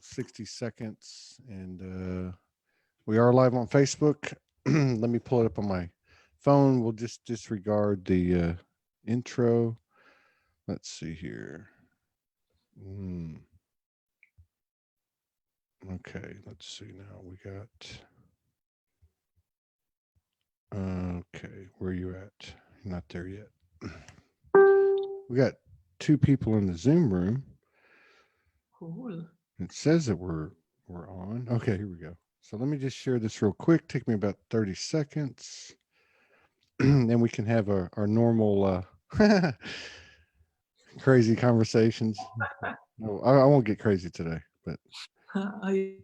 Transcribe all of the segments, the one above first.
60 seconds, and we are live on Facebook. Let me pull it up on my phone. We'll just disregard the intro. Let's see here. Okay, let's see now. We got. Okay, where are you at? Not there yet. We got two people in the Zoom room. Cool. It says that we're on. Okay, here we go. So let me just share this real quick. Take me about 30 seconds. Then we can have our normal crazy conversations. No, I won't get crazy today, but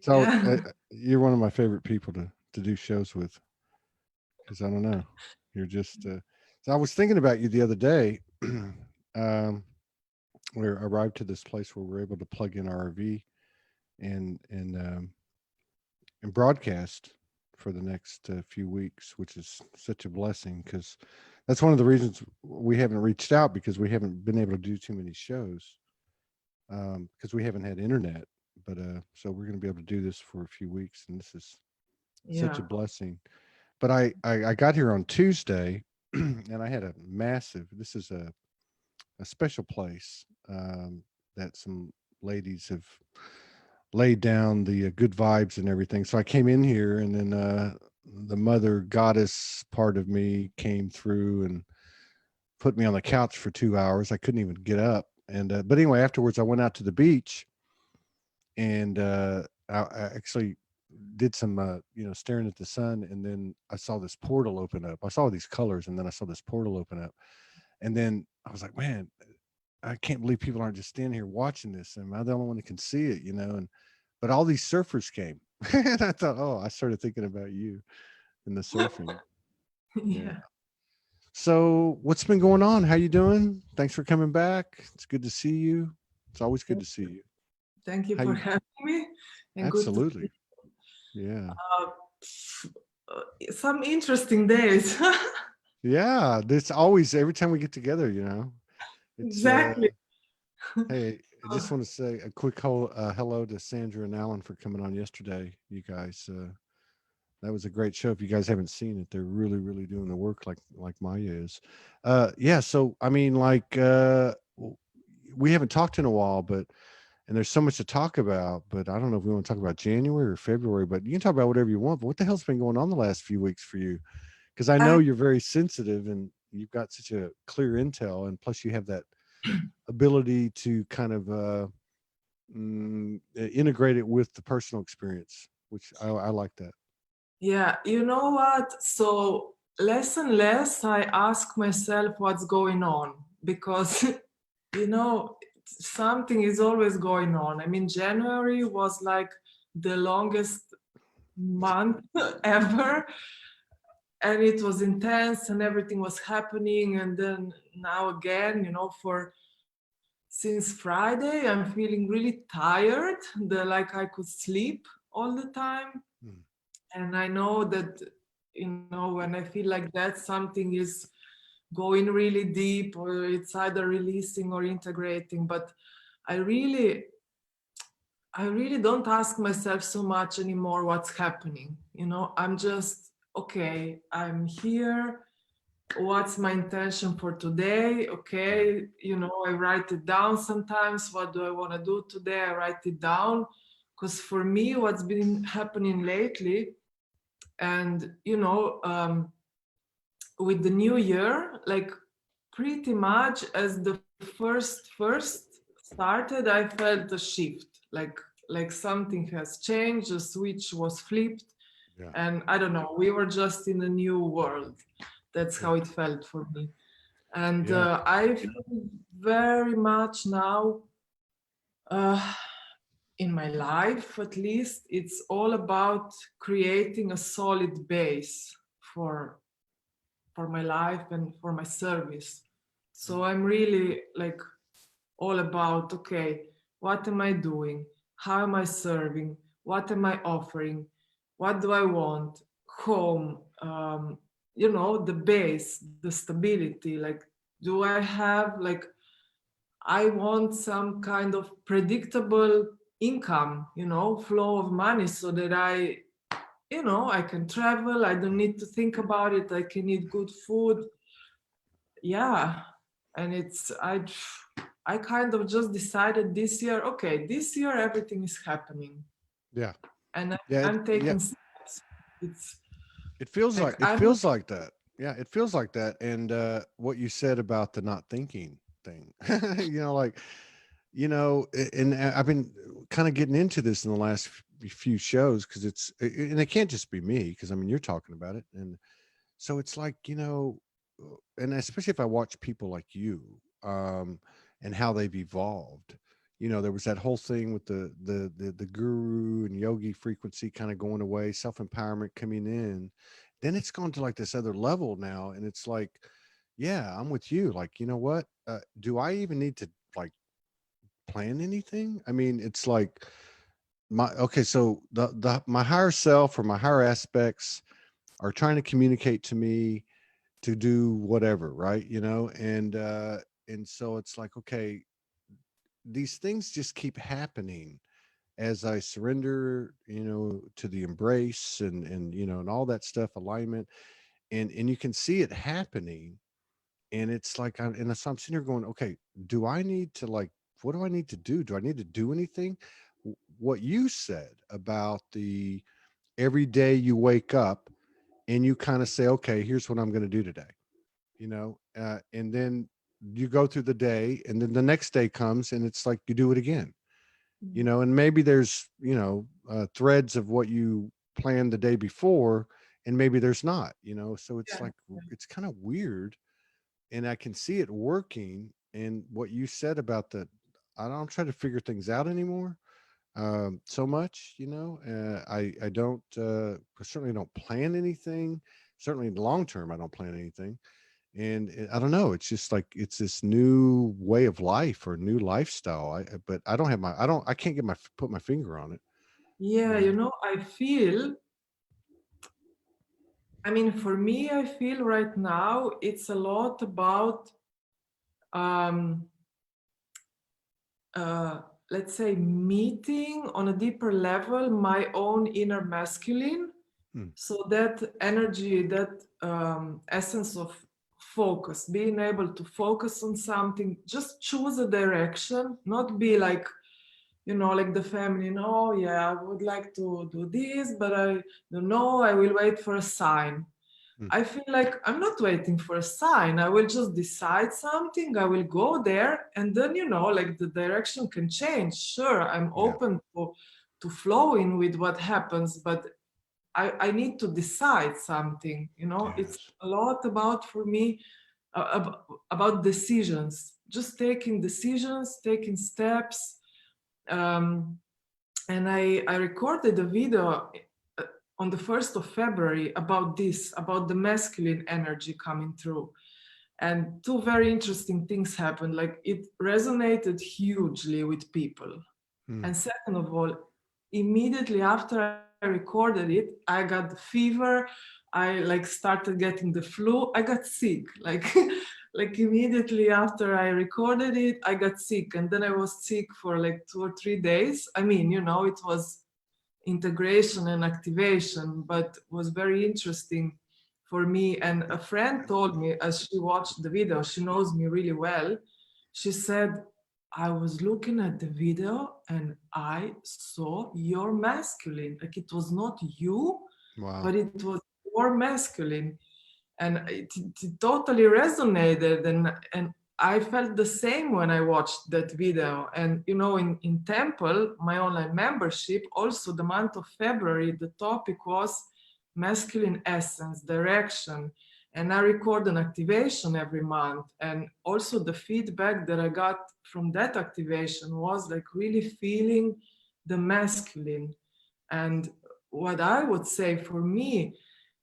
so Yeah. you're one of my favorite people to do shows with, because I don't know, you're just. So I was thinking about you the other day. um, we arrived to this place where we're able to plug in our RV and broadcast for the next few weeks, which is such a blessing, because that's one of the reasons we haven't reached out, because we haven't been able to do too many shows, because we haven't had internet. But so we're going to be able to do this for a few weeks, and this is such a Yeah. blessing. But I got here on Tuesday, and I had a massive. This is a special place that some ladies have laid down the good vibes and everything. So I came in here, and then the mother goddess part of me came through and put me on the couch for 2 hours. I couldn't even get up. And but anyway, afterwards I went out to the beach, and I actually did some staring at the sun, and then I saw this portal open up. I saw these colors, and then I saw this portal open up, and then I was like, man, I can't believe people aren't just standing here watching this. Am I the only one that can see it? And but all these surfers came, and I thought, oh, I started thinking about you and the surfing. Yeah. Yeah. So what's been going on? How you doing? Thanks for coming back. It's good to see you. It's always good to see you. Thank you How for you? having me. And good to Absolutely. Yeah. uh, some interesting days. Yeah. This always every time we get together, it's Exactly. hey, I just want to say a quick hello to Sandra and Alan for coming on yesterday. You guys, that was a great show. If you guys haven't seen it, they're really, really doing the work like Maya is. Yeah. So I mean, we haven't talked in a while, but and there's so much to talk about. But I don't know if we want to talk about January or February. But you can talk about whatever you want. But what the hell's been going on the last few weeks for you? Because I know I, you're very sensitive and you've got such a clear intel, and plus you have that ability to kind of integrate it with the personal experience, which I like that. yeah, you know what? So less and less I ask myself what's going on because, you know, something is always going on. I mean, January was like the longest month ever, and it was intense and everything was happening. And then now again, for since Friday I'm feeling really tired, like I could sleep all the time. Mm. And I know that, when I feel like that, something is going really deep, or it's either releasing or integrating. But i really I really don't ask myself so much anymore what's happening. I'm just, okay, I'm here. What's my intention for today? Yeah. Okay, I write it down sometimes. What do I want to do today? I write it down. Because for me, what's been happening lately, and with the new year, like pretty much as the first started, I felt a shift, like something has changed, a switch was flipped, Yeah. and I don't know, we were just in a new world. That's Yeah. how it felt for me. And Yeah. I feel very much now, uh, in my life at least, it's all about creating a solid base for for my life and for my service. So I'm really like all about, okay, what am I doing? How am I serving? What am I offering? What do I want? Home, the base, the stability. Like, do I have, like, I want some kind of predictable income, flow of money, so that I can travel. I don't need to think about it. I can eat good food. Yeah. And I kind of just decided this year, okay, this year everything is happening. Yeah. And Yeah. I'm Yeah. taking steps. It's It feels like like I would, that. Yeah, it feels like that. And what you said about the not thinking thing, like, and I've been kind of getting into this in the last few shows because and it can't just be me because I mean you're talking about it, and so it's like and especially if I watch people like you, and how they've evolved. There was that whole thing with the guru and yogi frequency kind of going away, self-empowerment coming in. Then it's gone to like this other level now, and it's like, yeah, I'm with you. Like, you know what? Do I even need to like plan anything? I mean, it's like so my higher self or my higher aspects are trying to communicate to me to do whatever, right? And so it's like, okay, these things just keep happening as I surrender, to the embrace and all that stuff, alignment, and you can see it happening, and it's like, so I'm sitting here going, okay, do I need to like, what do I need to do? Do I need to do anything? What you said about the every day you wake up and you kind of say, okay, here's what I'm going to do today, and then you go through the day, and then the next day comes, and it's like you do it again, and maybe there's threads of what you planned the day before, and maybe there's not, so it's yeah. like it's kind of weird, and I can see it working. And what you said about the, I don't try to figure things out anymore, so much, I don't, certainly don't plan anything. Certainly in the long term, I don't plan anything. And I don't know, it's just like it's this new way of life or new lifestyle. But I don't have I can't put my finger on it. Yeah, You know. I mean, for me, I feel right now it's a lot about, um, uh, let's say, meeting on a deeper level my own inner masculine. Hmm. So that energy, that essence of focus, being able to focus on something, just choose a direction, not be like, like the family, no, yeah, I would like to do this, but I don't know, I will wait for a sign. Hmm. I feel like I'm not waiting for a sign. I will just decide something, I will go there, and then, like the direction can change. Sure, I'm Yeah. open to flowing with what happens, but I need to decide something. It's Yes. a lot about, for me, about decisions, just taking decisions, taking steps. Um, and I recorded a video on the 1st of February about this, about the masculine energy coming through. And two very interesting things happened. Like, it resonated hugely with people. Hmm. And second of all, immediately after I recorded it, I got the fever. I like started getting the flu. I got sick. Like like immediately after I recorded it, I got sick. And then I was sick for like 2 or 3 days. I mean, it was integration and activation, but was very interesting for me. And a friend told me, as she watched the video, she knows me really well. She said, I was looking at the video and I saw your masculine. Like, it was not you, Wow. but it was your masculine. And it totally resonated. And I felt the same when I watched that video. And in Temple, my online membership, also the month of February, the topic was masculine essence, direction. And I record an activation every month. And also the feedback that I got from that activation was like really feeling the masculine. And what I would say for me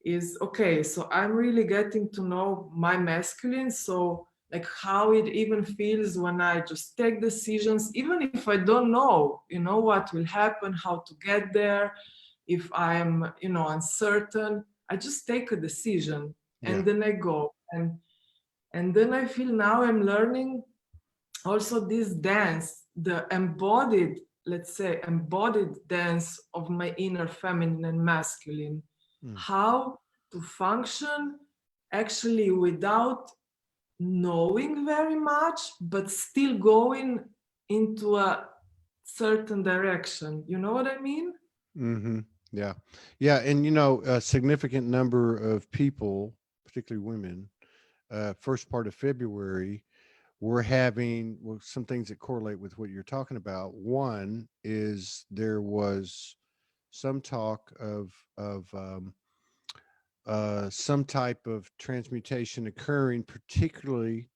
is, okay, so I'm really getting to know my masculine. So like how it even feels when I just take decisions, even if I don't know, what will happen, how to get there. If I'm, uncertain, I just take a decision Yeah. and then I go. And then I feel now I'm learning also this dance, the embodied, let's say, embodied dance of my inner feminine and masculine, Mm. how to function actually without knowing very much, but still going into a certain direction. You know what I mean? Mm-hmm. Yeah. Yeah. And, a significant number of people, particularly women, first part of February, we're having, well, some things that correlate with what you're talking about. One is there was some talk of some type of transmutation occurring, particularly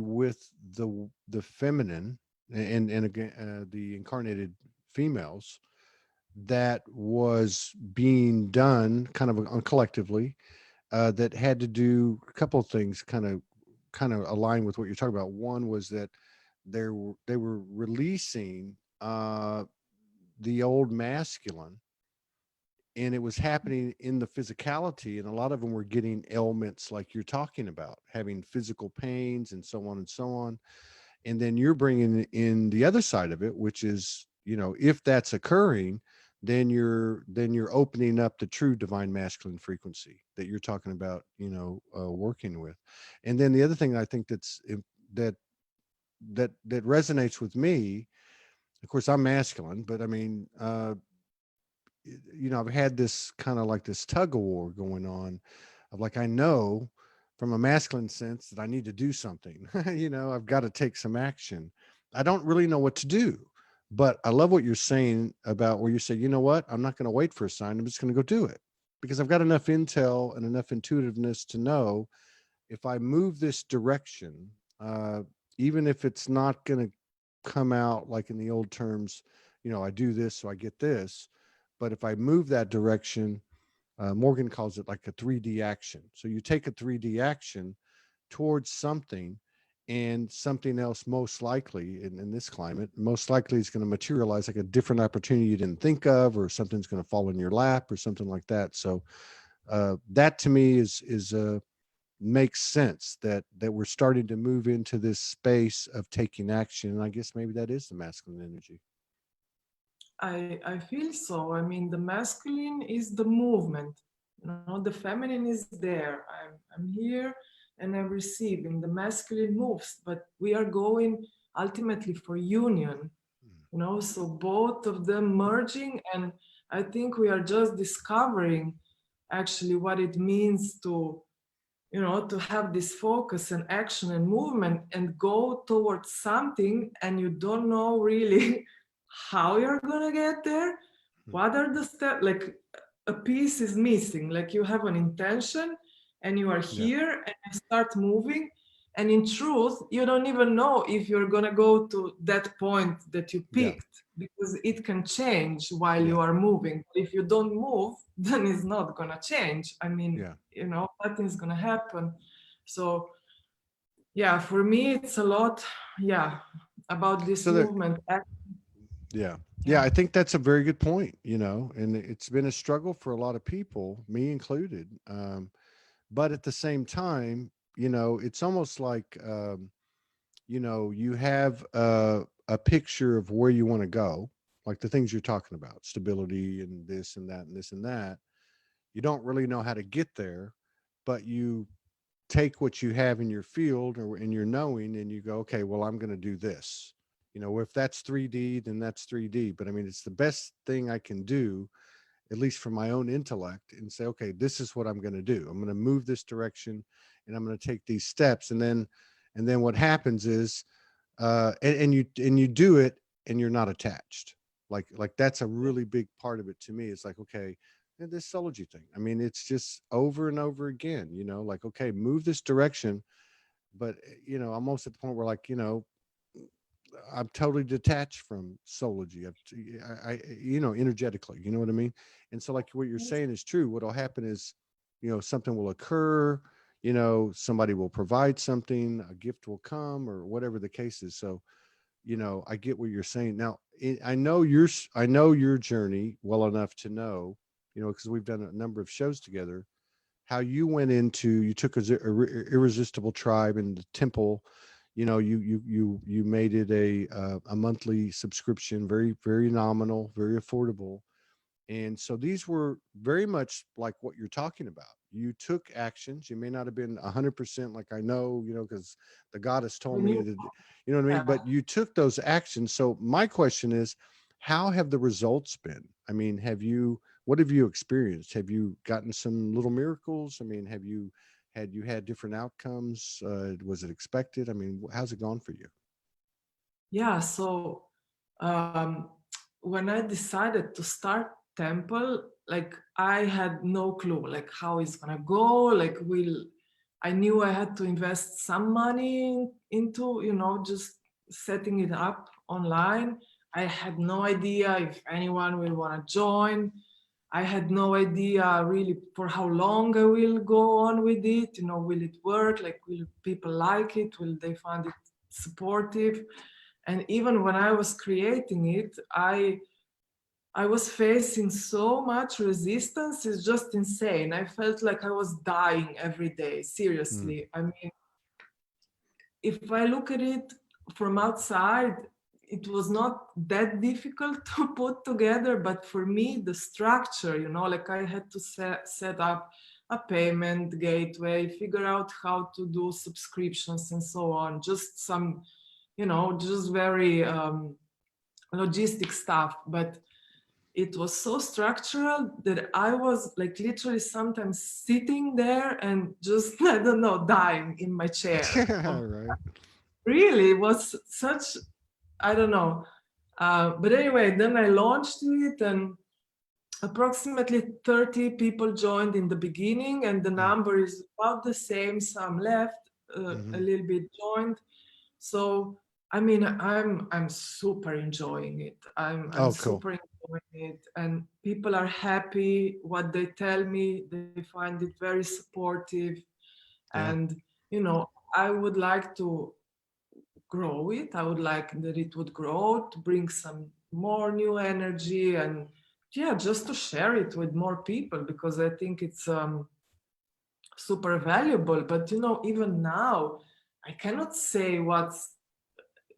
with the feminine and again the incarnated females, that was being done kind of collectively, that had to do a couple of things, kind of align with what you're talking about. One was that they were releasing the old masculine, and it was happening in the physicality, and a lot of them were getting ailments like you're talking about, having physical pains and so on and so on. And then you're bringing in the other side of it, which is, if that's occurring, then you're opening up the true divine masculine frequency that you're talking about, working with. And then the other thing I think that that resonates with me, of course I'm masculine, but I mean, I've had this kind of like this tug of war going on of like, I know from a masculine sense that I need to do something. I've got to take some action. I don't really know what to do, but I love what you're saying about where you say, you know what, I'm not going to wait for a sign. I'm just going to go do it because I've got enough intel and enough intuitiveness to know if I move this direction, even if it's not going to come out like in the old terms, I do this, so I get this. But if I move that direction, Morgan calls it like a 3D action. So you take a 3D action towards something, and something else, most likely in this climate, most likely is going to materialize like a different opportunity you didn't think of, or something's going to fall in your lap or something like that. So that to me is makes sense that we're starting to move into this space of taking action. And I guess maybe that is the masculine energy. I feel so. I mean, the masculine is the movement. The feminine is there. I'm here and I'm receiving. The masculine moves, but we are going ultimately for union. So both of them merging, and I think we are just discovering actually what it means to have this focus and action and movement and go towards something, and you don't know really how you're gonna get there. What are the steps? Like a piece is missing, like you have an intention and you are Yeah. here and you start moving, and in truth you don't even know if you're gonna go to that point that you Yeah. picked, because it can change while Yeah. you are moving. If you don't move, then it's not gonna change. I mean, Yeah. nothing's gonna happen. So yeah, for me it's a lot, yeah, about this So there, movement. yeah. Yeah. Yeah. I think that's a very good point, and it's been a struggle for a lot of people, me included. But at the same time, it's almost like, you have a picture of where you want to go, like the things you're talking about, stability and this and that and this and that. You don't really know how to get there, but you take what you have in your field or in your knowing, and you go, okay, well, I'm going to do this. If that's 3D, then that's 3D. But I mean, it's the best thing I can do, at least for my own intellect, and say, okay, this is what I'm going to do. I'm going to move this direction, and I'm going to take these steps. And then what happens is, and you do it, and you're not attached. Like that's a really big part of it to me. It's like, okay, this Soulogy thing, I mean, it's just over and over again, like, okay, move this direction. But I'm almost at the point where, like, I'm totally detached from Soulogy. Energetically, you know what I mean? And so, like, what you're saying is true. What'll happen is, something will occur, somebody will provide something, a gift will come, or whatever the case is. So, I get what you're saying. Now, I know your journey well enough to know, because we've done a number of shows together, how you took a irresistible tribe in the temple, you made it a monthly subscription, very, very nominal, very affordable. And so these were very much like what you're talking about. You took actions. You may not have been 100% like I know, because the goddess told We me knew, that, what I mean? yeah. But you took those actions. So my question is, how have the results been? I mean, what have you experienced? Have you gotten some little miracles? I mean, had different outcomes? Was it expected? I mean, how's it gone for you? Yeah, so um, when I decided to start temple, like I had no clue like how it's gonna go. Like I knew I had to invest some money into, just setting it up online. I had no idea if anyone will want to join. I had no idea really for how long I will go on with it. Will it work? Like, will people like it? Will they find it supportive? And even when I was creating it, I was facing so much resistance. It's just insane. I felt like I was dying every day. Mm. Seriously. I mean, if I look at it from outside, it was not that difficult to put together. But for me, the structure, like I had to set up a payment gateway, figure out how to do subscriptions and so on. Just some, just very logistic stuff. But it was so structural that I was like literally sometimes sitting there and just, I don't know, dying in my chair. Right. Really, it was such, I don't know. But anyway, then I launched it, and approximately 30 people joined in the beginning, and the Mm. number is about the same. Some left, a Hmm. little bit joined. So I mean, I'm super enjoying it. I'm Oh, cool. super enjoying it, and people are happy. What they tell me, they find it very supportive, Yeah. and you know, I would like to grow it. I would like that it would grow to bring some more new energy, and yeah, just to share it with more people, because I think it's super valuable. But even now, I cannot say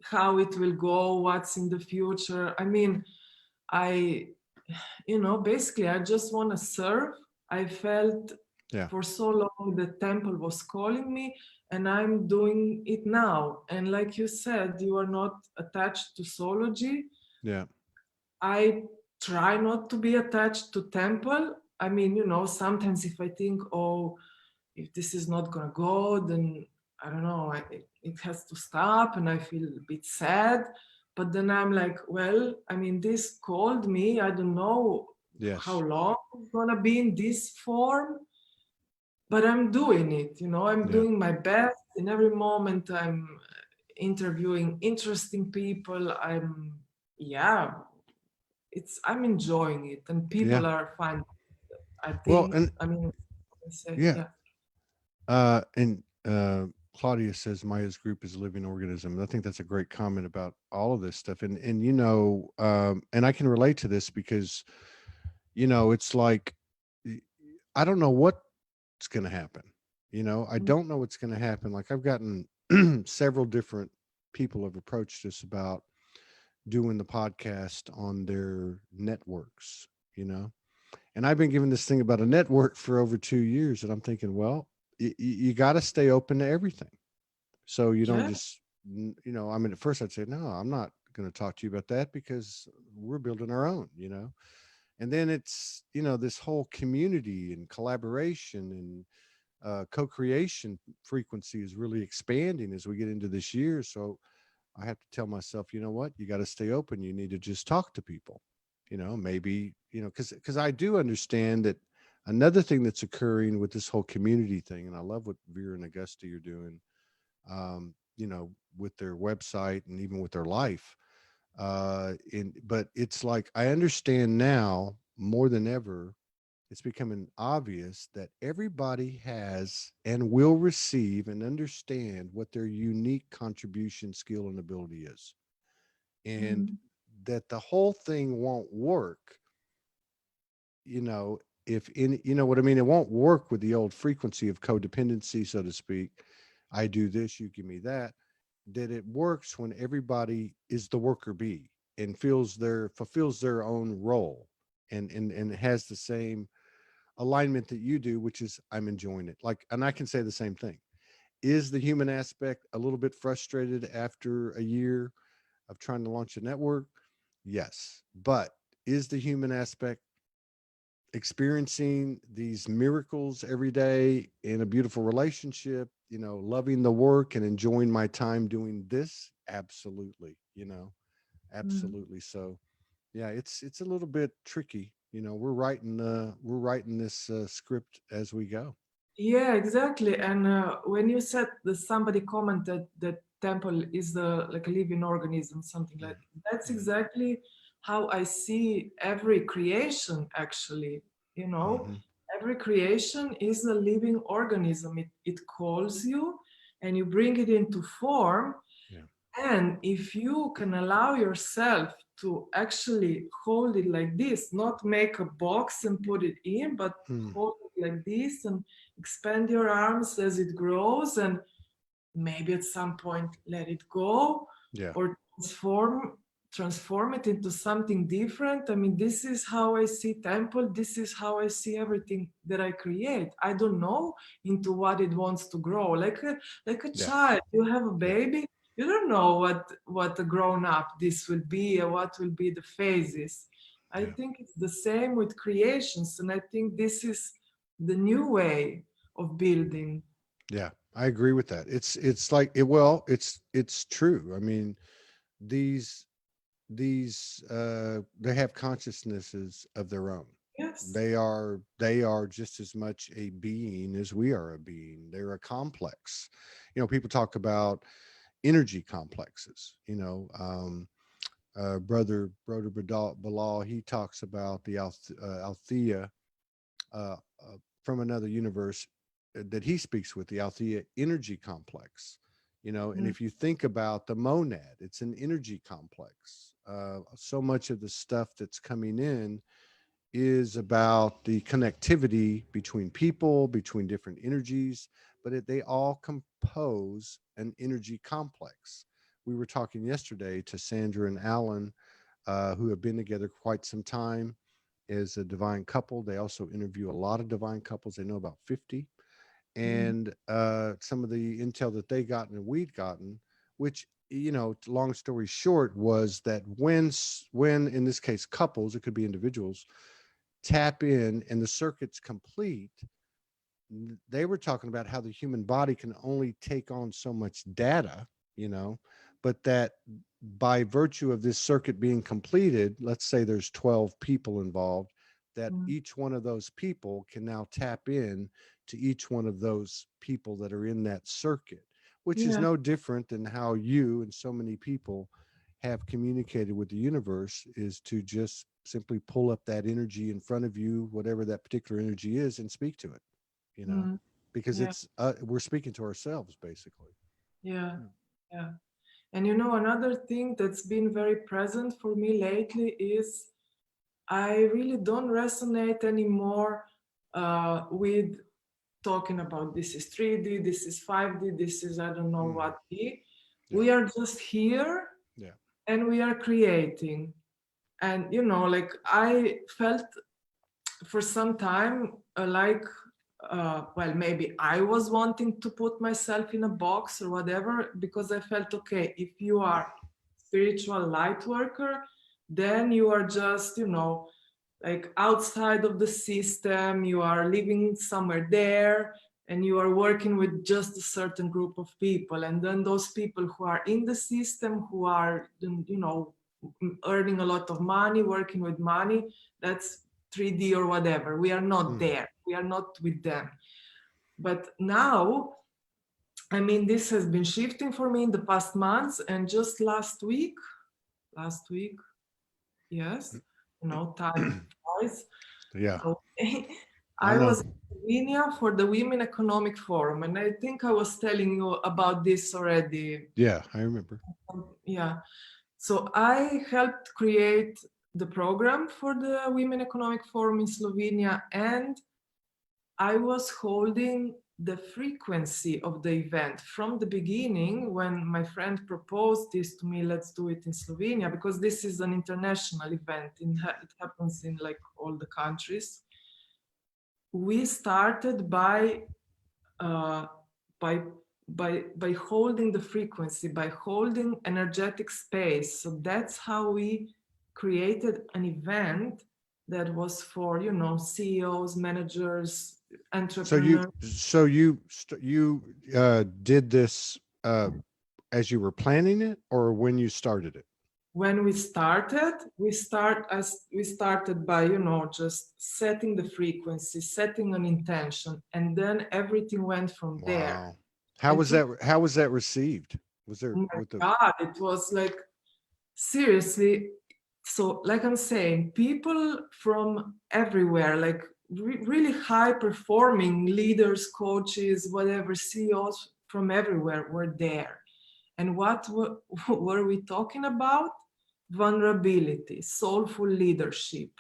how it will go, what's in the future. I mean, I, basically, I just want to serve. I felt Yeah. for so long the temple was calling me, and I'm doing it now. And like you said, you are not attached to Soulogy. Yeah. I try not to be attached to temple. I mean, sometimes if I think, oh, if this is not gonna go, then I don't know, it has to stop, and I feel a bit sad. But then I'm like, well, I mean, this called me. I don't know how Yes. long it's gonna be in this form, but I'm doing it. I'm Yeah. doing my best in every moment. I'm interviewing interesting people. Yeah, I'm enjoying it, and Yeah. people are fine. I Well, think. and I mean, I say, yeah. yeah. And Claudia says Maya's group is a living organism. And I think that's a great comment about all of this stuff. And and I can relate to this because it's like y- I don't know what's going to happen. I don't know what's going to happen. Like I've gotten several different people have approached us about doing the podcast on their networks. You know, And I've been given this thing about a network for over 2 years, and I'm thinking, well, you got to stay open to everything. So you don't Yeah. just, I mean, at first I'd say, no, I'm not going to talk to you about that because we're building our own. And then it's, this whole community and collaboration and co-creation frequency is really expanding as we get into this year. So I have to tell myself, you know what, you got to stay open. You need to just talk to people, maybe, because I do understand that another thing that's occurring with this whole community thing, and I love what Vera and Augusta are doing, with their website and even with their life. But it's like, I understand now more than ever, it's becoming obvious that everybody has and will receive and understand what their unique contribution, skill, and ability is. And Mhm. that the whole thing won't work, if in, what I mean? It won't work with the old frequency of codependency, so to speak. I do this, you give me that. that it works when everybody is the worker bee and fulfills their own role, and has the same alignment that you do, which is I'm enjoying it. Like, and I can say the same thing. Is the human aspect a little bit frustrated after a year of trying to launch a network? Yes. But is the human aspect experiencing these miracles every day in a beautiful relationship, loving the work and enjoying my time doing this? Absolutely, Mm. absolutely. So yeah, it's a little bit tricky. We're writing this script as we go. Yeah, exactly. And when you said that somebody commented that temple is the like a living organism, something like that's Mm-hmm. exactly how I see every creation. Actually, you know, Mm-hmm. every creation is a living organism. It calls you, and you bring it into form. Yeah. And if you can allow yourself to actually hold it like this, not make a box and put it in, but Mm. hold it like this and expand your arms as it grows, and maybe at some point let it go Yeah. or transform it into something different. I mean, this is how I see temple. This is how I see everything that I create. I don't know into what it wants to grow. Like a Yeah. child, you have a Yeah. baby, you don't know what a grown up this will be or what will be the phases. I Yeah. think it's the same with creations, and I think this is the new way of building. Yeah. I agree with that. It's like it. Well, it's true. I mean, these they have consciousnesses of their own. Yes. They are just as much a being as we are a being. They're a complex. People talk about energy complexes. Brother Bilal, he talks about the Althea, uh, from another universe, that he speaks with, the Althea energy complex. And Mm. if you think about the monad, it's an energy complex. So much of the stuff that's coming in is about the connectivity between people, between different energies, but they all compose an energy complex. We were talking yesterday to Sandra and Alan, who have been together quite some time as a divine couple. They also interview a lot of divine couples. They know about 50. Mm. And some of the intel that they gotten and we'd gotten, which, long story short, was that when in this case couples, it could be individuals, tap in and the circuit's complete, they were talking about how the human body can only take on so much data, you know, but that by virtue of this circuit being completed, let's say there's 12 people involved, that Mm. each one of those people can now tap in to each one of those people that are in that circuit, which is Yeah. no different than how you and so many people have communicated with the universe, is to just simply pull up that energy in front of you, whatever that particular energy is, and speak to it, you know, Mm. because Yeah. we're speaking to ourselves basically. Yeah. Yeah. Yeah. And another thing that's been very present for me lately is I really don't resonate anymore with talking about this is 3D, this is 5D, this is I don't know Mm. what D. Yeah. We are just here Yeah. and we are creating. And like I felt for some time well, maybe I was wanting to put myself in a box or whatever, because I felt, okay, if you are spiritual light worker, then you are just like outside of the system, you are living somewhere there, and you are working with just a certain group of people, and then those people who are in the system, who are earning a lot of money, working with money, that's 3D or whatever. We are not Mm. there, we are not with them. But now, I mean, this has been shifting for me in the past months, and just last week, yes, time flies. Yeah. Okay. I I was know. in Slovenia for the Women Economic Forum, and I think I was telling you about this already. Yeah, I remember. Yeah. So I helped create the program for the Women Economic Forum in Slovenia, and I was holding the frequency of the event from the beginning. When my friend proposed this to me, let's do it in Slovenia, because this is an international event, it happens in like all the countries. We started uh, by by holding the frequency, by holding energetic space. So that's how we created an event that was for, you know, CEOs, managers, So you, entrepreneurs. did this as you were planning it, or when you started it? When we started, we started by, you know, just setting the frequency, setting an intention, and then everything went from there. Wow. How And was to, that? How was that received? Was there oh my with the? God, it was like, seriously. So like I'm saying, people from everywhere, like really high performing leaders, coaches, whatever, CEOs from everywhere were there. And what were we talking about? Vulnerability, soulful leadership,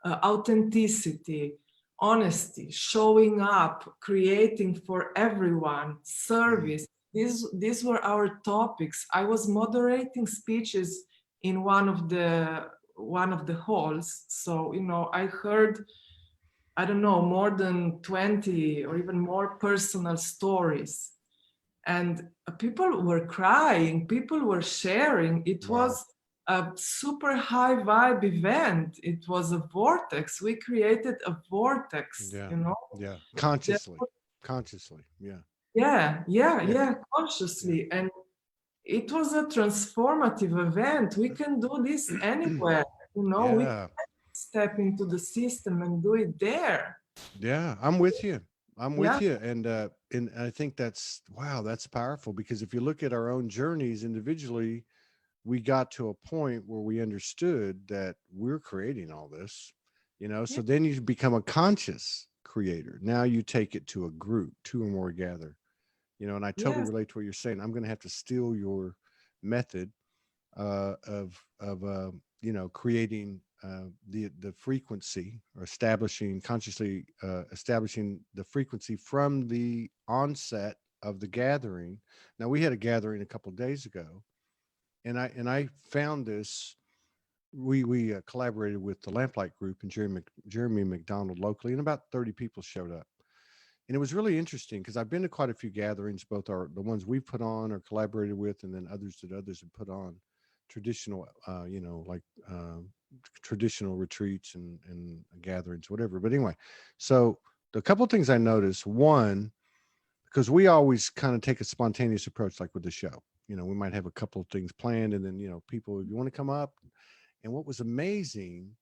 authenticity, honesty, showing up, creating for everyone, Mm, service. These were our topics. I was moderating speeches in one of the halls. So, you know, I heard, I don't know, more than 20 or even more personal stories. And people were crying, people were sharing. It wow. was a super high vibe event. It was a vortex. We created a vortex, Yeah. you know. Yeah. That- Consciously. Yeah. Yeah. yeah, Yeah. consciously. And it was a transformative event. We can do this anywhere, you know. We Yeah. can step into the system and do it there. Yeah. I'm with you. I'm Yeah, with you. And I think that's, wow, that's powerful, because if you look at our own journeys individually, we got to a point where we understood that we're creating all this, yeah, so then you become a conscious creator. Now you take it to a group, two or more gather, and I totally yes. relate to what you're saying. I'm going to have to steal your method of creating the frequency, or establishing the frequency from the onset of the gathering. Now, we had a gathering a couple of days ago, and I found this. We collaborated with the Lamplight Group and Jeremy McDonald locally, and about 30 people showed up. And it was really interesting because I've been to quite a few gatherings, both the ones we've put on or collaborated with, and then others have put on traditional, like traditional retreats and gatherings, whatever. But anyway, so the couple of things I noticed: one, because we always kind of take a spontaneous approach, like with the show. We might have a couple of things planned, and then people, if you want to come up. And what was amazing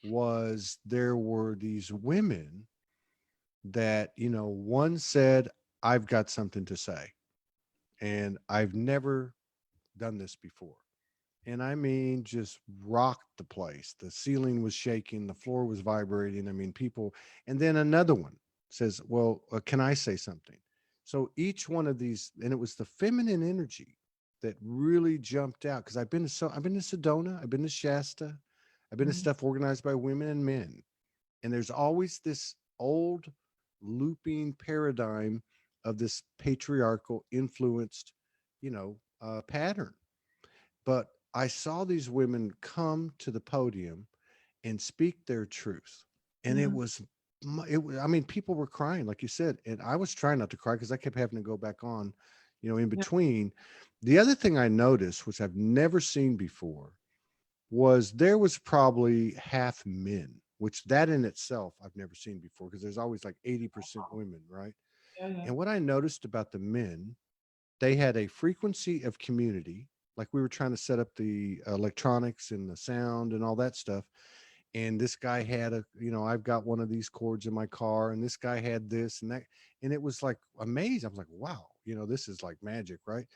was there were these women that, one said, I've got something to say, and I've never done this before. And I mean, just rocked the place. The ceiling was shaking, the floor was vibrating. I mean, people. And then another one says, well, can I say something? So each one of these, and it was the feminine energy that really jumped out, because I've been to Sedona, I've been to Shasta, I've been to Mm, stuff organized by women and men. And there's always this old looping paradigm of this patriarchal influenced, pattern. But I saw these women come to the podium and speak their truth. And it yeah, was, I mean, people were crying, like you said. And I was trying not to cry because I kept having to go back on, in yeah. between. The other thing I noticed, which I've never seen before, was there was probably half men, which that in itself I've never seen before, because there's always like 80% women, right? Yeah, yeah. And what I noticed about the men, they had a frequency of community. Like, we were trying to set up the electronics and the sound and all that stuff. And this guy had I've got one of these cords in my car, and this guy had this and that. And it was like amazing. I was like, wow, this is like magic, right?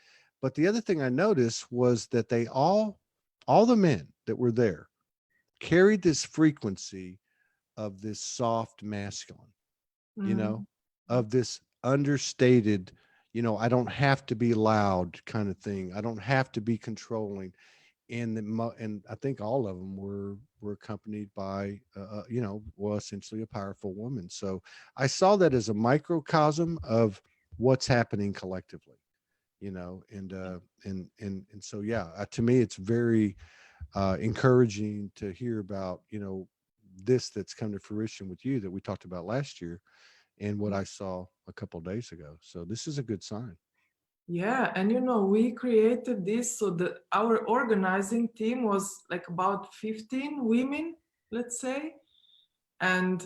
But the other thing I noticed was that all the men that were there carried this frequency of this soft masculine, you know, Mm, of this understated, I don't have to be loud kind of thing. I don't have to be controlling. and I think all of them were accompanied by well, essentially a powerful woman. So I saw that as a microcosm of what's happening collectively, and so yeah, to me it's very encouraging to hear about this that's come to fruition with you that we talked about last year and what I saw a couple of days ago. So this is a good sign. Yeah, and we created this so that our organizing team was like about 15 women, let's say, and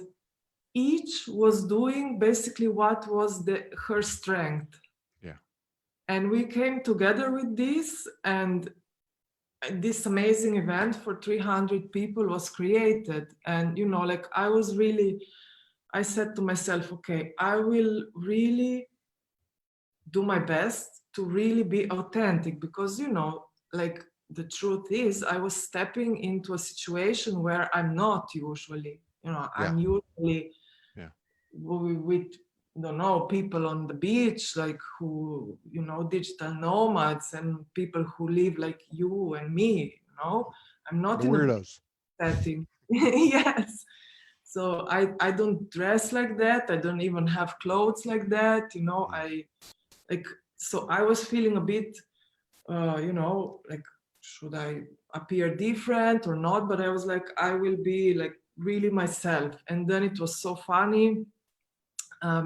each was doing basically what was her strength. Yeah. And we came together with this, and this amazing event for 300 people was created. And like I said to myself, okay, I will really do my best to really be authentic, because like the truth is I was stepping into a situation where I'm not usually. Yeah. I'm usually Yeah. with don't know, people on the beach, like who digital nomads and people who live like you and me. I'm not The in a weirdos. setting. Yes. So I don't dress like that. I don't even have clothes like that. Mm. I like, so I was feeling a bit like, should I appear different or not? But I was like, I will be like really myself. And then it was so funny,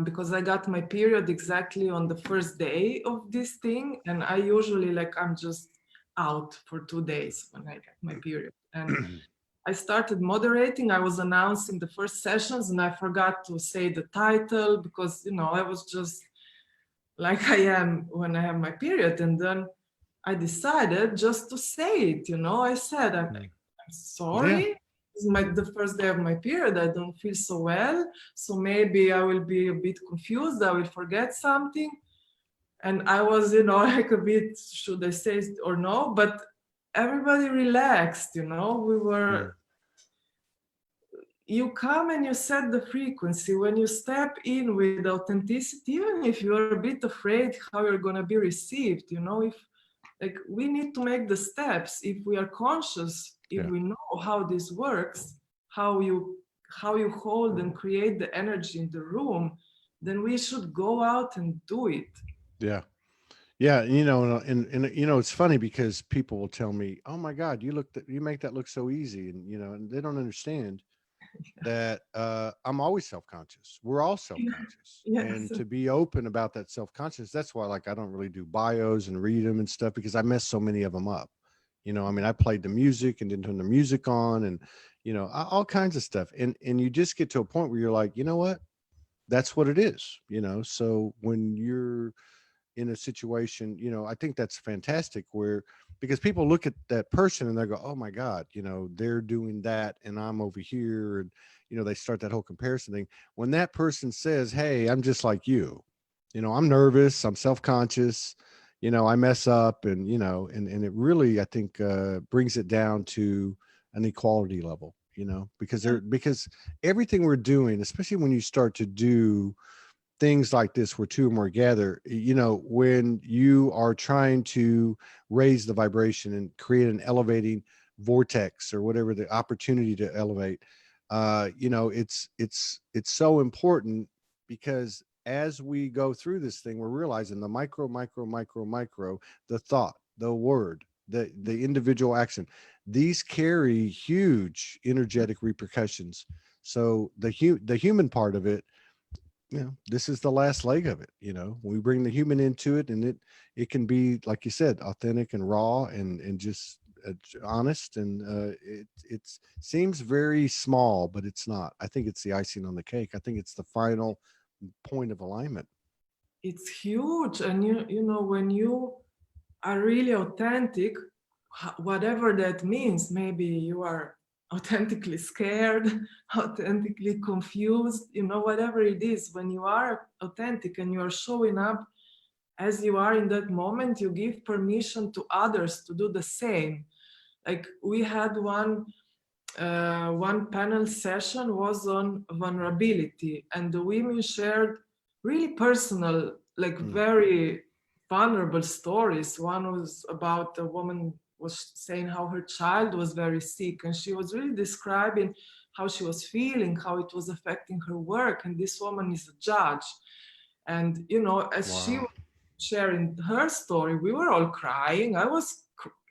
because I got my period exactly on the first day of this thing. And I usually, like, I'm just out for 2 days when I get my period. And I started moderating. I was announcing the first sessions and I forgot to say the title because, I was just like I am when I have my period. And then I decided just to say it, I said, I'm Yeah. sorry. This is the first day of my period. I don't feel so well. So maybe I will be a bit confused. I will forget something. And I was, like a bit, should I say it or no? But everybody relaxed, We Mm. were, you come and you set the frequency. When you step in with authenticity, even if you're a bit afraid how you're going to be received, if like we need to make the steps, if we are conscious, if Yeah. we know how this works, how you hold and create the energy in the room, then we should go out and do it. Yeah. Yeah, and it's funny because people will tell me, "Oh my God, you make that look so easy," and they don't understand that I'm always self conscious. We're all self conscious, Yes. and to be open about that self conscious. That's why, like, I don't really do bios and read them and stuff because I mess so many of them up. I mean, I played the music and didn't turn the music on, and all kinds of stuff, and you just get to a point where you're like, you know what? That's what it is. So when you're in a situation, I think that's fantastic where because people look at that person and they go, oh my God, they're doing that and I'm over here. And, they start that whole comparison thing. When that person says, hey, I'm just like you, I'm nervous, I'm self-conscious, I mess up and, and it really, I think, brings it down to an equality level, because everything we're doing, especially when you start to do things like this where two or more gather, when you are trying to raise the vibration and create an elevating vortex or whatever the opportunity to elevate, it's so important because as we go through this thing, we're realizing the micro, the thought, the word, the individual action, these carry huge energetic repercussions. So the human part of it, this is the last leg of it. We bring the human into it, and it can be, like you said, authentic and raw and just honest. And it seems very small, but it's not. I think it's the icing on the cake. I think it's the final point of alignment. It's huge. And when you are really authentic, whatever that means, maybe you are authentically scared, authentically confused, whatever it is, when you are authentic and you are showing up as you are in that moment, you give permission to others to do the same. Like we had one panel session was on vulnerability, and the women shared really personal, like Mm. very vulnerable stories. One was about a woman was saying how her child was very sick, and she was really describing how she was feeling, how it was affecting her work. And this woman is a judge. And, you know, as she Wow. was sharing her story, we were all crying.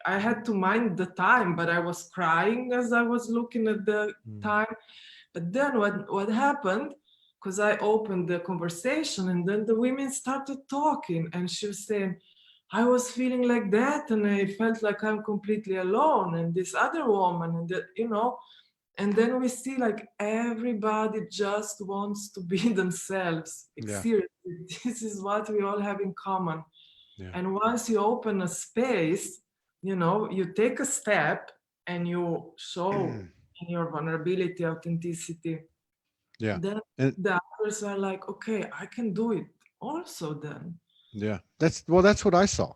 I had to mind the time, but I was crying as I was looking at the time. But then what happened, because I opened the conversation, and then the women started talking, and she was saying, I was feeling like that, and I felt like I'm completely alone, and this other woman, and that, you know, and then we see like everybody just wants to be themselves. Like, Yeah. seriously, this is what we all have in common. Yeah. And once you open a space, you know, you take a step and you show in your vulnerability, authenticity, Yeah. then And the others are like, okay, I can do it also then. yeah, that's what I saw.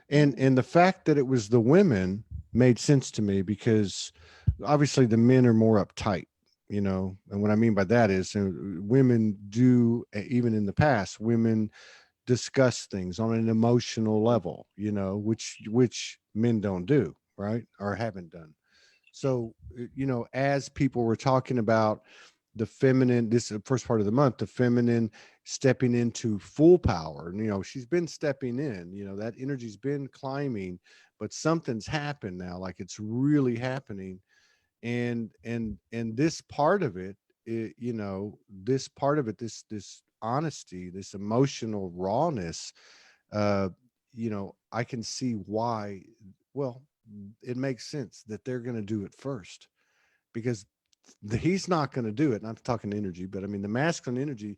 And the fact that it was the women made sense to me because obviously the men are more uptight, you know. And what I mean by that is women do, even in the past, women discuss things on an emotional level, you know, which men don't do, right? Or haven't done. So, you know, as people were talking about the feminine, this is the first part of the month, the feminine stepping into full power, and, you know, she's been stepping in, you know, that energy's been climbing, but something's happened now, like it's really happening. And this part of it, you know, this part of it, this honesty, this emotional rawness, uh, you know, I can see why. Well, it makes sense that they're going to do it first because he's not going to do it. And I'm talking energy, but I mean the masculine energy.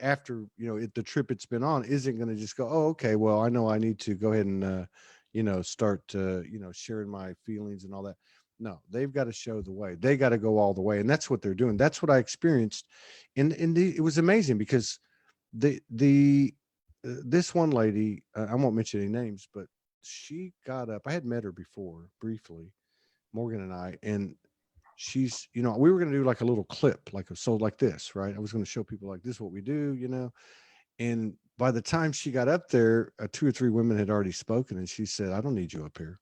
After you know the trip it's been on, isn't going to just go, oh, okay, well, I know I need to go ahead and you know, start you know, sharing my feelings and all that. No, they've got to show the way. They got to go all the way, and that's what they're doing. That's what I experienced, and it was amazing because the this one lady, I won't mention any names, but she got up. I had met her before briefly, Morgan and I, and she's, you know, we were going to do like a little clip, like a, so like this, right? I was going to show people like this is what we do, you know. And by the time she got up there, two or three women had already spoken, and she said, I don't need you up here,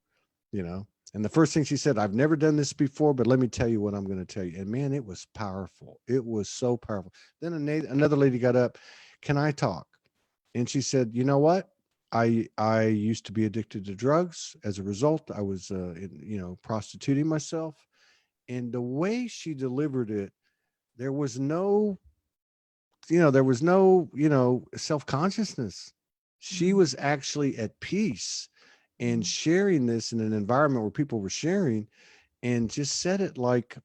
you know. And the first thing she said, I've never done this before, but let me tell you what I'm going to tell you. And man, it was powerful. It was so powerful. Then another lady got up, can I talk? And she said, you know what, I used to be addicted to drugs. As a result, I was you know, prostituting myself. And the way she delivered it, there was no, you know, there was no, you know, self-consciousness. She Mm, was actually at peace and mm, sharing this in an environment where people were sharing, and just said it like,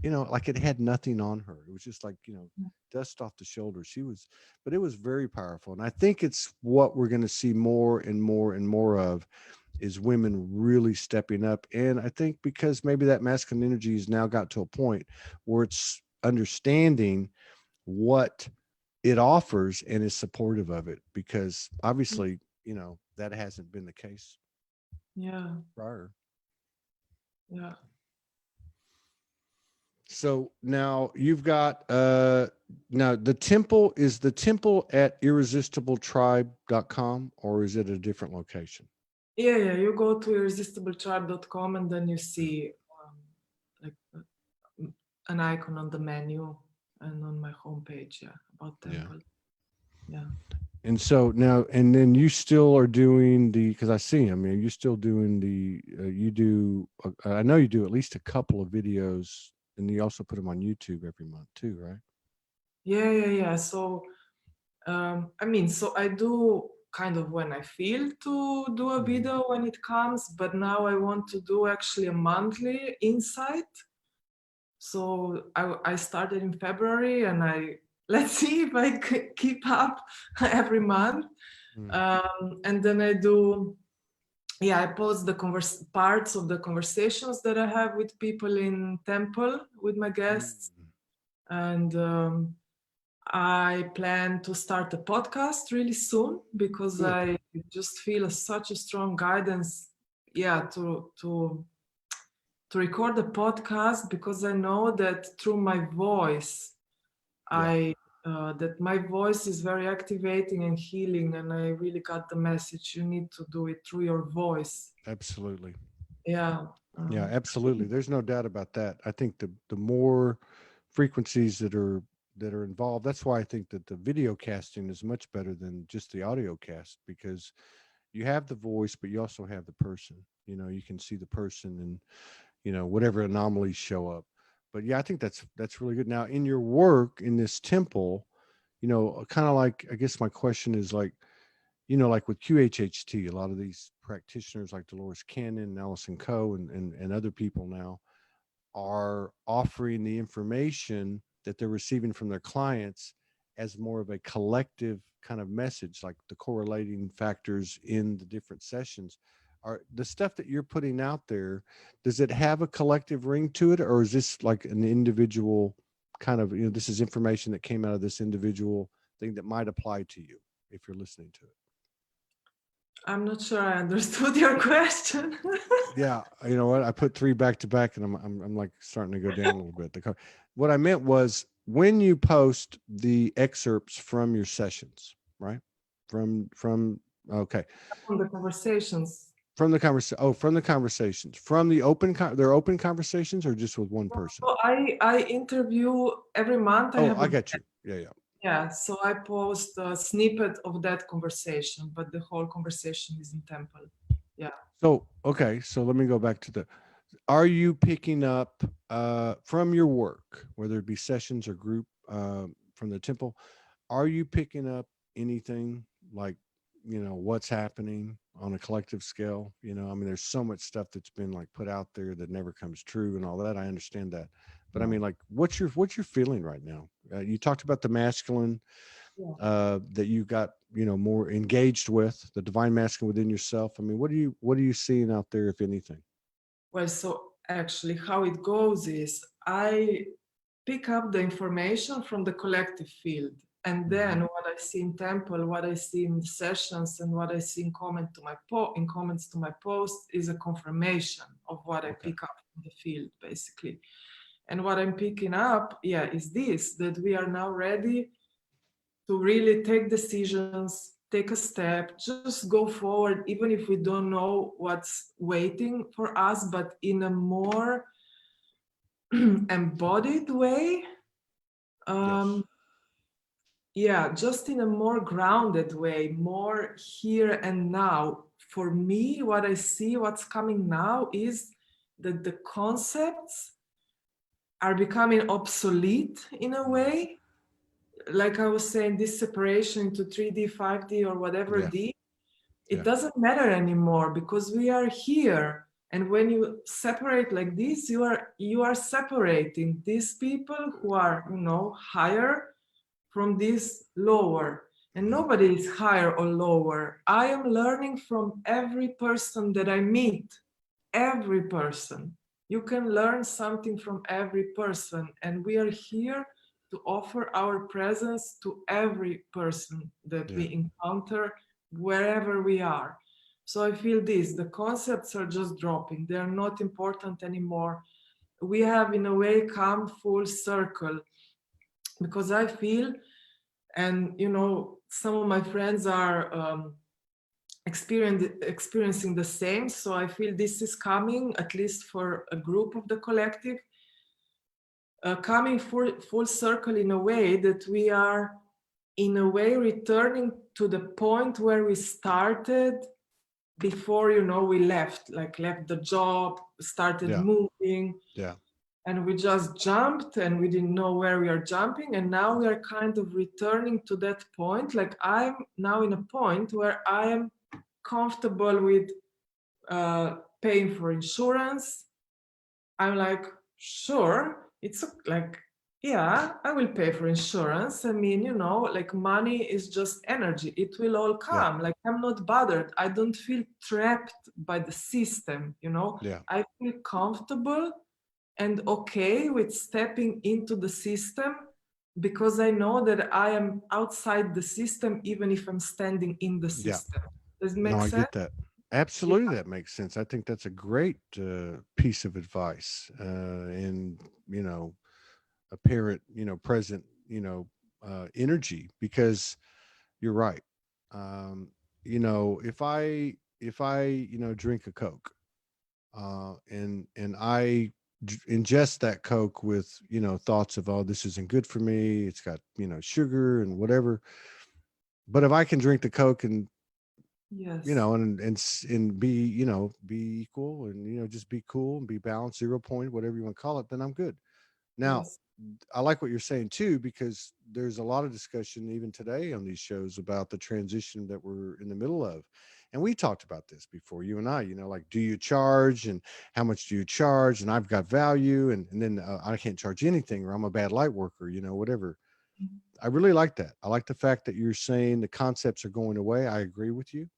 you know, like it had nothing on her. It was just like, you know, mm, dust off the shoulders. She was, but it was very powerful. And I think it's what we're going to see more and more and more of, is women really stepping up. And I think because maybe that masculine energy has now got to a point where it's understanding what it offers and is supportive of it, because mm. obviously, you know, that hasn't been the case Yeah, prior. yeah. So now you've got now the temple, is the temple at irresistibletribe.com, or is it a different location? Yeah, yeah. You go to irresistibletribe.com and then you see like an icon on the menu and on my homepage, yeah, about Yeah. temple. Yeah. And so now, and then you still are doing the, because I see, I mean, you're still doing the, you do, I know you do at least a couple of videos, and you also put them on YouTube every month too, right? Yeah, yeah, yeah. So I mean, so I do kind of when I feel to do a Mhm. video when it comes, but now I want to do actually a monthly insight. So I started in February, and I let's see if I keep up every month. Mm. And then I do, yeah, I post the parts of the conversations that I have with people in temple with my guests, Mm. and I plan to start a podcast really soon because Good. I just feel such a strong guidance, yeah, to record a podcast, because I know that through my voice, Yeah, I that my voice is very activating and healing, and I really got the message. You need to do it through your voice. absolutely. Yeah. Yeah, um, absolutely. There's no doubt about that. I think the more frequencies that are involved, that's why I think that the video casting is much better than just the audio cast, because you have the voice, but you also have the person. You know, you can see the person and, you know, whatever anomalies show up. But yeah, I think that's really good. Now, in your work in this temple, you know, kind of like, I guess my question is like, you know, like with QHHT, a lot of these practitioners like Dolores Cannon and Allison Coe and other people now are offering the information that they're receiving from their clients as more of a collective kind of message, like the correlating factors in the different sessions. Are the stuff that you're putting out there, does it have a collective ring to it, or is this like an individual kind of, you know, this is information that came out of this individual thing that might apply to you if you're listening to it? I'm not sure I understood your question. Yeah, you know what? I put three back to back, and I'm like starting to go down a little bit. What I meant was when you post the excerpts from your sessions, right? From okay, From the conversations. from the conversation. Oh, from the conversations, from the open. They're open conversations, or just with one person. So I interview every month. I Oh, have I a, got you. Yeah, yeah. yeah. So I post a snippet of that conversation, but the whole conversation is in temple. Yeah. So okay, so let me go back to the. Are you picking up from your work, whether it be sessions or group from the temple? Are you picking up anything like, you know, what's happening on a collective scale? You know, I mean, there's so much stuff that's been like put out there that never comes true and all that. I understand that, but I Yeah. mean, like, what's your feeling right now? You talked about the masculine Yeah. that you got, you know, more engaged with the divine masculine within yourself. I mean, what are you seeing out there, if anything? Well, so actually, how it goes is I pick up the information from the collective field, and Hmm. then what I see in temple, what I see in sessions, and what I see in in comments to my post is a confirmation of what I Okay. pick up from the field, basically. And what I'm picking up, yeah, is this, that we are now ready to really take decisions, take a step, just go forward, even if we don't know what's waiting for us, but in a more embodied way. Yes. Um, yeah, just in a more grounded way, more here and now. For me, what I see, what's coming now is that the concepts are becoming obsolete in a Mm. way. Like I was saying, this separation into 3D, 5D, or whatever Yeah. D, it Yeah. doesn't matter anymore because we are here. And when you separate like this, you are separating these people who are, higher from this lower. And Mhm. nobody is higher or lower. I am learning from every person that I meet. Every person. You can learn something from every person. And we are here to offer our presence to every person that Yeah. we encounter wherever we are. So I feel this, the concepts are just dropping. They are not important anymore. We have, in a way, come full circle because I feel, and some of my friends are experiencing the same. So I feel this is coming, at least for a group of the collective, coming full circle in a way that we are, in a way, returning to the point where we started before, we left the job, started Yeah. moving, Yeah. and we just jumped and we didn't know where we are jumping. And now we are kind of returning to that point. Like I'm now in a point where I am comfortable with paying for insurance. I'm like, sure, like, yeah, I will pay for insurance. I mean, like money is just energy. It will all Yeah. come. Like I'm not bothered. I don't feel trapped by the system. Yeah. I feel comfortable and okay with stepping into the system because I know that I am outside the system, even if I'm standing in the Yeah. system. Does it No, make I sense? get that. Yeah. Absolutely, that makes sense. I think that's a great piece of advice, and apparent, present, energy, because you're right. Um, if I drink a Coke, and I ingest that Coke with, thoughts of, oh, this isn't good for me. It's got, sugar and whatever. But if I can drink the Coke and, Yes. and be, be equal and, just be cool and be balanced, 0 point, whatever you want to call it, then I'm good. Now, Yes. I like what you're saying too, because there's a lot of discussion even today on these shows about the transition that we're in the middle of. And we talked about this before, you and I, like, do you charge and how much do you charge? And I've got value, and then I can't charge anything, or I'm a bad light worker, whatever. I really like that. I like the fact that you're saying the concepts are going away. I agree with you.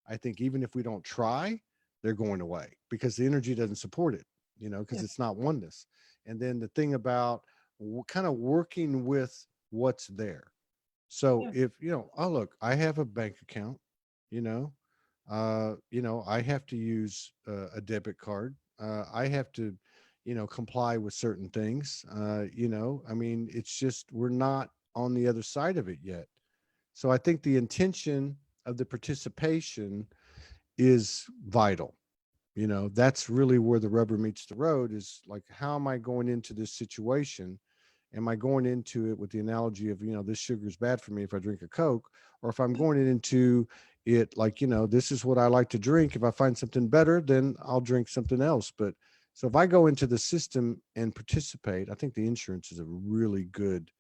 I think even if we don't try, they're going away because the energy doesn't support it, because Yeah. it's not oneness. And then the thing about kind of working with what's there. So Yeah. if, oh, look, I have a bank account, you know, I have to use a debit card. I have to, comply with certain things. I mean, it's just, we're not on the other side of it yet. So I think the intention of the participation is vital. That's really where the rubber meets the road, is like, how am I going into this situation? Am I going into it with the analogy of, this sugar is bad for me if I drink a Coke? Or if I'm going into it like, this is what I like to drink. If I find something better, then I'll drink something else. But so if I go into the system and participate, I think the insurance is a really good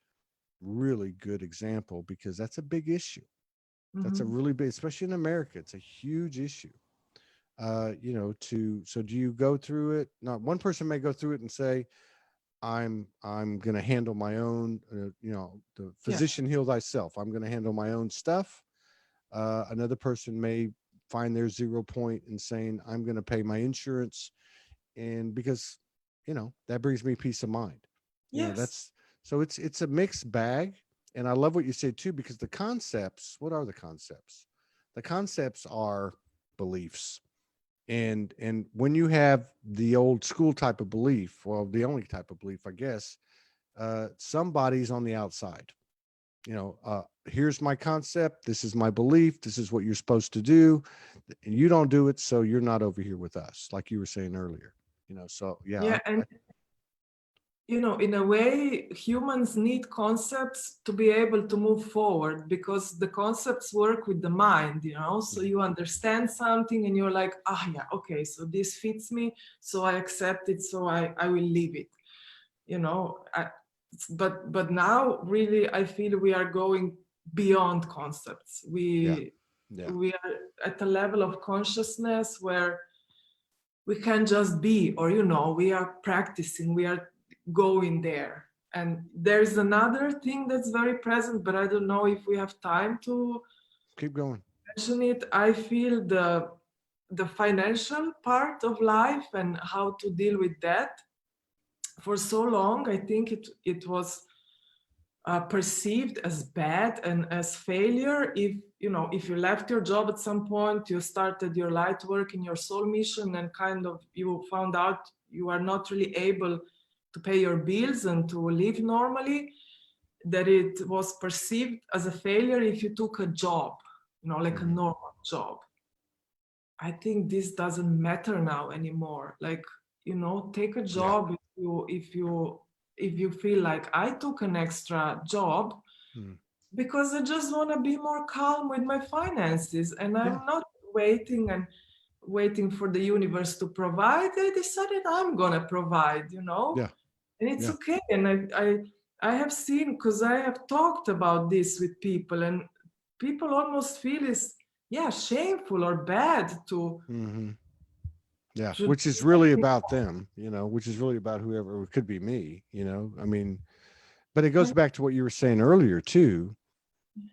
example, because that's a big issue. That's a Hmm. really big, especially in America, it's a huge issue. So do you go through it? Not one person may go through it and say, I'm going to handle my own, the Yeah. physician heal thyself. I'm going to handle my own stuff. Another person may find their 0 point in saying, I'm going to pay my insurance. And because, that brings me peace of mind. Yes. That's, so it's a mixed bag. And I love what you said too, because the concepts, what are the concepts? The concepts are beliefs. And when you have the old school type of belief, well, the only type of belief, I guess, somebody's on the outside. Here's my concept. This is my belief. This is what you're supposed to do. And you don't do it, so you're not over here with us, like you were saying earlier. So yeah, Yeah. And in a way, humans need concepts to be able to move forward, because the concepts work with the mind, so Mhm. you understand something and you're like, ah, yeah, okay, so this fits me, so I accept it, so I will leave it, you know. But now really I feel we are going beyond concepts. Yeah, we yeah, we are at a level of consciousness where we can't just be, or we are practicing, we are going there. And there's another thing that's very present, but I don't know if we have time to keep going. mention it. I feel the financial part of life and how to deal with that. For so long I think it was perceived as bad and as failure if you left your job at some point, you started your light work in your soul mission, and kind of you found out you are not really able to pay your bills and to live normally, that it was perceived as a failure if you took a job, like a Hmm. normal job. I think this doesn't matter now anymore. Like, take a Yeah. job if you feel like I took an extra job Mhm. because I just want to be more calm with my finances, and Yeah, I'm not waiting for the universe to provide. I decided I'm gonna provide, yeah, and it's yeah. okay. And I have seen, because I have talked about this with people, and people almost feel it's, yeah, shameful or bad to Hmm. Yeah, to which is really about them, which is really about whoever, it could be me, I mean, but it goes back to what you were saying earlier too,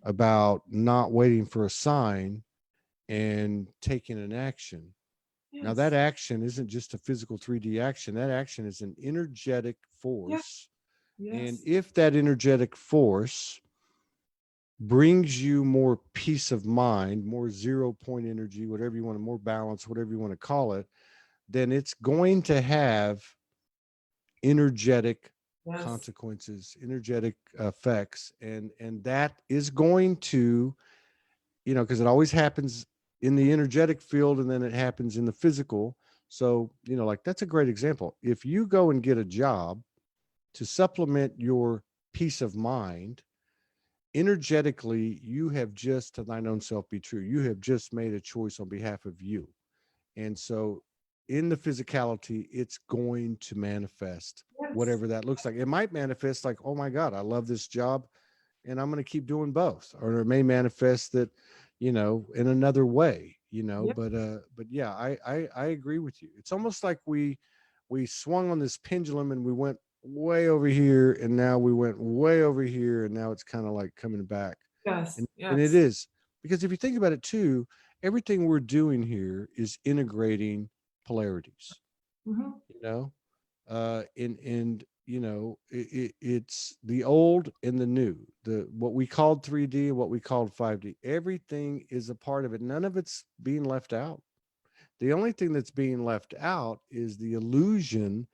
about not waiting for a sign and taking an action. Now, that yes, action isn't just a physical 3D action, that action is an energetic yeah, force. And yes, if that energetic force brings you more peace of mind, more 0 point energy, whatever you want, more balance, whatever you want to call it, then it's going to have energetic yes, consequences, energetic effects, and that is going to, because it always happens in the energetic field and then it happens in the physical. So, like that's a great example. If you go and get a job to supplement your peace of mind, energetically, you have just, to thine own self be true, you have just made a choice on behalf of you. And so, in the physicality, it's going to manifest Yes. whatever that looks like. It might manifest like, oh my God, I love this job and I'm going to keep doing both. Or it may manifest that, in another way, Yeah. but yeah, I agree with you. It's almost like we swung on this pendulum and we went way over here and now we went way over here and now it's kind of like coming back. Yes. And it Yes. is, because if you think about it too, everything we're doing here is integrating polarities, Hmm. you know and it's the old and the new, the what we called 3D and what we called 5D. Everything is a part of it. None of it's being left out. The only thing that's being left out is the illusion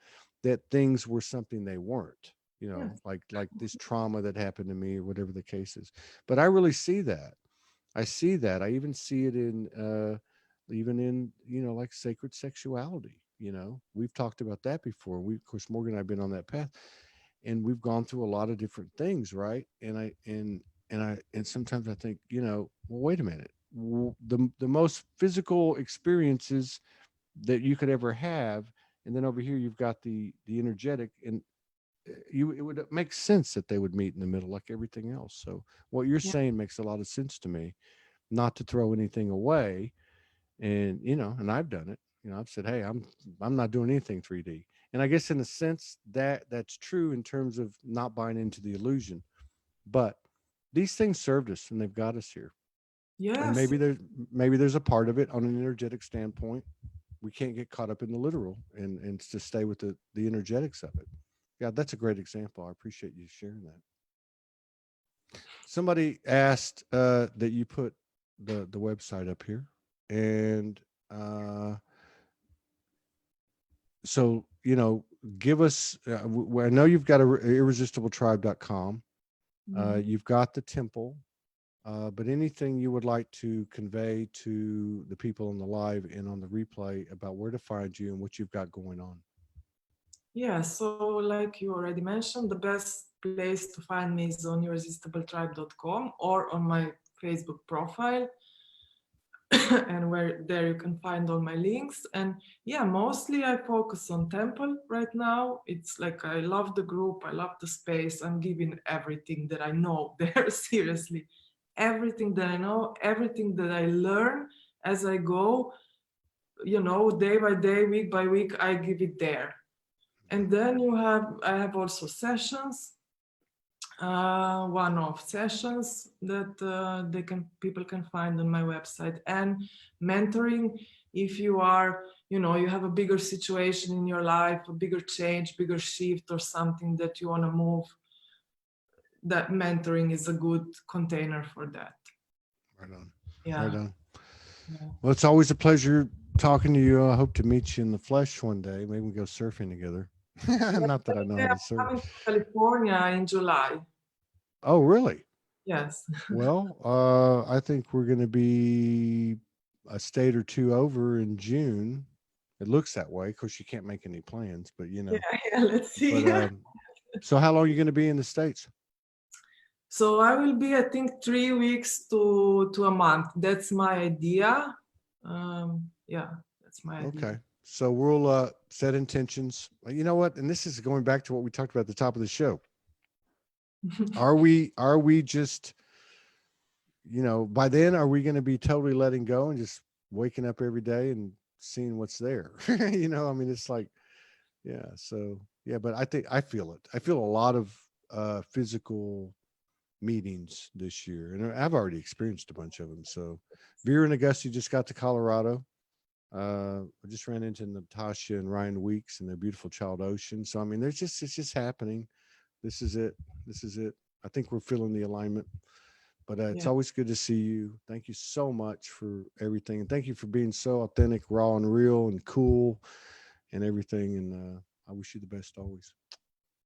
that things were something they weren't, Yes. like this trauma that happened to me or whatever the case is. But I really see that. I see that. I even see it in even in, like sacred sexuality. We've talked about that before. We, of course, Morgan and I've been on that path, and we've gone through a lot of different things, right? And sometimes I think, well, wait a minute. The most physical experiences that you could ever have, and then over here you've got the energetic, and it would make sense that they would meet in the middle like everything else. So what you're Yeah. saying makes a lot of sense to me, not to throw anything away. And and I've done it. I've said, hey, I'm not doing anything 3D. And I guess in a sense that that's true in terms of not buying into the illusion. But these things served us and they've got us here. And Yes. maybe there's a part of it on an energetic standpoint. We can't get caught up in the literal and to stay with the energetics of it. Yeah, that's a great example. I appreciate you sharing that. Somebody asked that you put the website up here, and uh, so give us. I know you've got irresistibletribe.com. Mhm. You've got the temple, but anything you would like to convey to the people on the live and on the replay about where to find you and what you've got going on. Yeah, so like you already mentioned, the best place to find me is on irresistibletribe.com or on my Facebook profile. And where there you can find all my links. And yeah, mostly I focus on temple right now. It's like I love the group, I love the space. I'm giving everything that I know there, seriously. Everything that I know, everything that I learn as I go, day by day, week by week, I give it there. And then I have also sessions, one-off sessions that people can find on my website, and mentoring. If you are, you have a bigger situation in your life, a bigger change, bigger shift, or something that you want to move, that mentoring is a good container for that. Right on. Right Yeah. on. Yeah. Well, it's always a pleasure talking to you. I hope to meet you in the flesh one day. Maybe we go surfing together. Not that I know Yeah, how to I'm surf. coming to California in July. Oh, really? Yes. Well, I think we're going to be a state or two over in June. It looks that way. Of course, you can't make any plans, but Yeah, yeah, let's But see. so how long are you going to be in the States? So I will be, I think, 3 weeks to a month. That's my idea. Yeah, that's my idea. Okay. So we'll set intentions. You know what? And this is going back to what we talked about at the top of the show. Are we just, by then are we going to be totally letting go and just waking up every day and seeing what's there? I mean, it's like, yeah. So yeah, but I think I feel it. I feel a lot of physical meetings this year, and I've already experienced a bunch of them. So Vera and Augusta just got to Colorado. I just ran into Natasha and Ryan Weeks and their beautiful child Ocean. So I mean, it's just happening. This is it. This is it. I think we're feeling the alignment. But it's Yeah, always good to see you. Thank you so much for everything, and thank you for being so authentic, raw, and real, and cool, and everything. And I wish you the best always.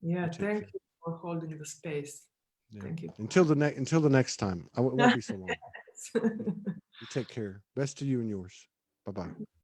yeah. You take Thank care. you for holding the space. Yeah. Thank you. Until the next time. It won't be so long. You take care. Best to you and yours. Bye bye.